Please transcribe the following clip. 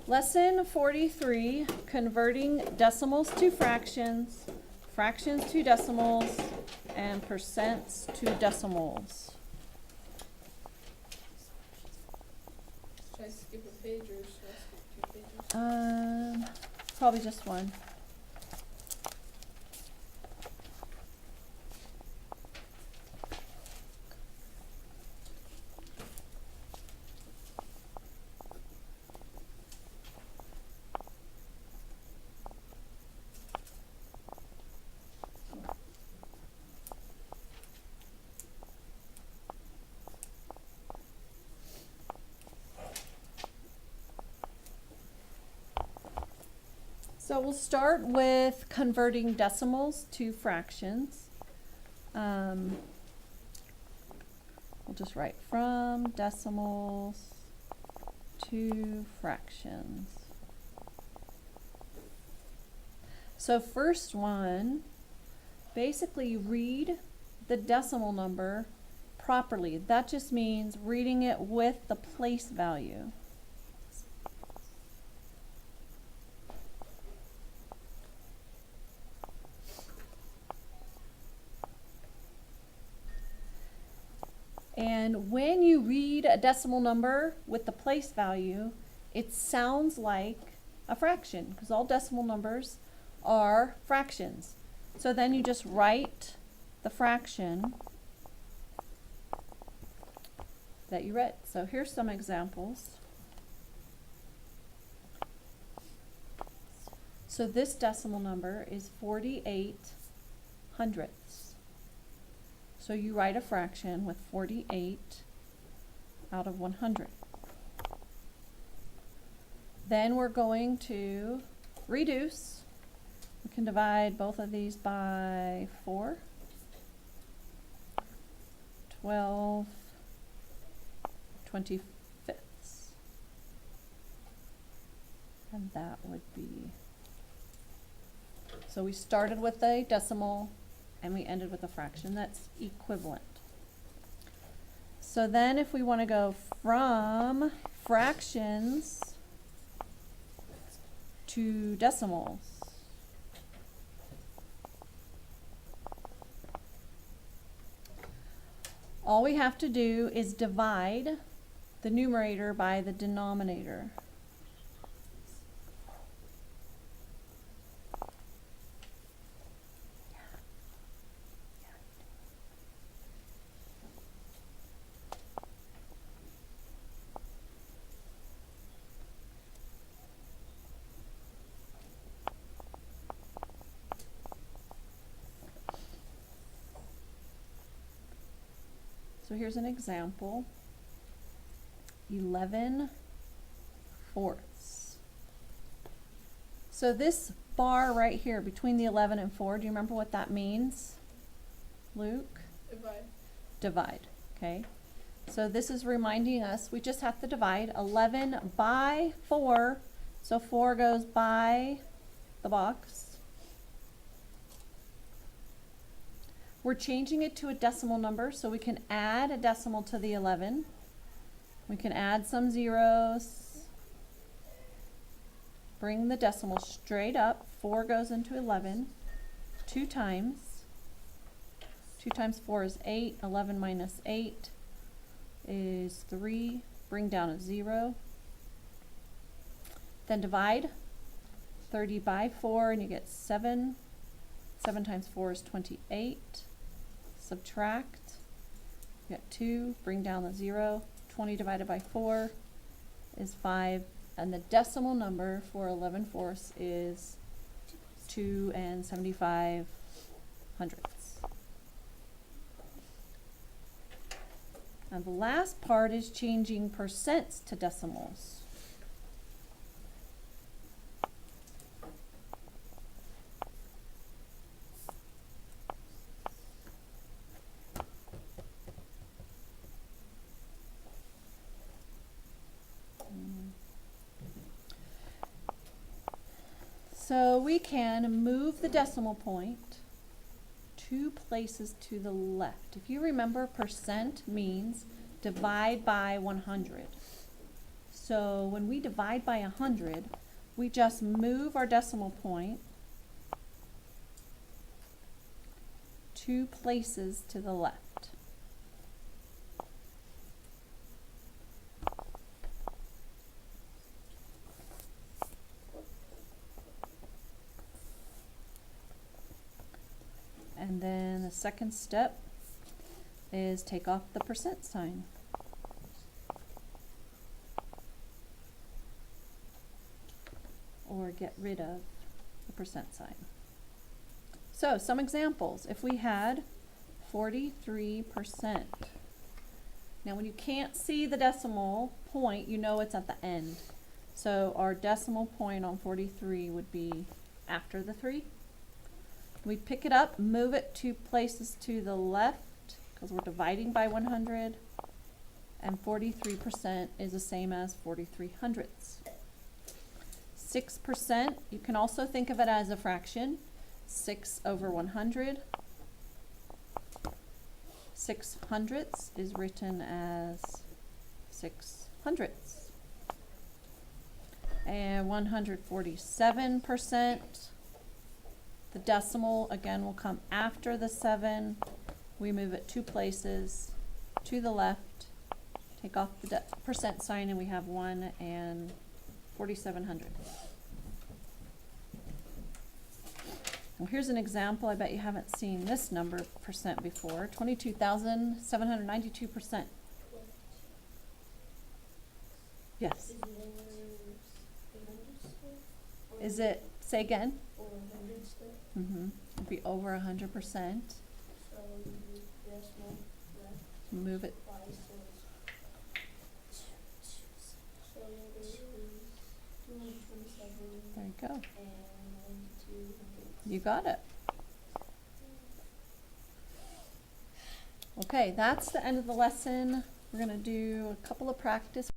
Lesson 43, converting decimals to fractions, fractions to decimals, and percents to decimals. Should I skip a page or should I skip 2 pages? Probably just one. So we'll start with converting decimals to fractions. We'll just write from decimals to fractions. So first one, basically read the decimal number properly. That just means reading it with the place value. And when you read a decimal number with the place value, it sounds like a fraction because all decimal numbers are fractions. So then you just write the fraction that you read. So here's some examples. So this decimal number is 48 hundredths. So you write a fraction with 48 out of 100. Then we're going to reduce. We can divide both of these by 4. 12 25ths. And that would be, so we started with a decimal and we ended with a fraction. That's equivalent. So then if we want to go from fractions to decimals, all we have to do is divide the numerator by the denominator. So here's an example. 11 fourths. So this bar right here between the 11 and 4, do you remember what that means? Luke? Divide. Divide, okay? So this is reminding us we just have to divide 11 by 4. So 4 goes by the box. We're changing it to a decimal number, so we can add a decimal to the 11. We can add some zeros. Bring the decimal straight up. 4 goes into 11 2 times. 2 times 4 is 8. 11 minus 8 is 3. Bring down a 0. Then divide 30 by 4 and you get 7. 7 times 4 is 28. Subtract, you got 2, bring down the 0. 20 divided by 4 is 5, and the decimal number for 11 fourths is 2 75 hundredths. And the last part is changing percents to decimals. So we can move the decimal point 2 places to the left. If you remember, percent means divide by 100. So when we divide by 100, we just move our decimal point 2 places to the left. And then the second step is take off the percent sign. Or get rid of the percent sign. So some examples. If we had 43%. Now when you can't see the decimal point, you know it's at the end. So our decimal point on 43 would be after the 3. We pick it up, move it 2 places to the left, because we're dividing by 100, and 43% is the same as 43 hundredths. 6%, you can also think of it as a fraction. 6 over 100. 6 hundredths is written as 6 hundredths. And 147%. The decimal, again, will come after the 7. We move it 2 places to the left, take off the percent sign, and we have 1 and 47 hundredths. Well, here's an example. I bet you haven't seen this number percent before. 22,792%. Yes. Is it, say again? It'd be over 100%. Move it. There you go. You got it. Okay, that's the end of the lesson. We're going to do a couple of practice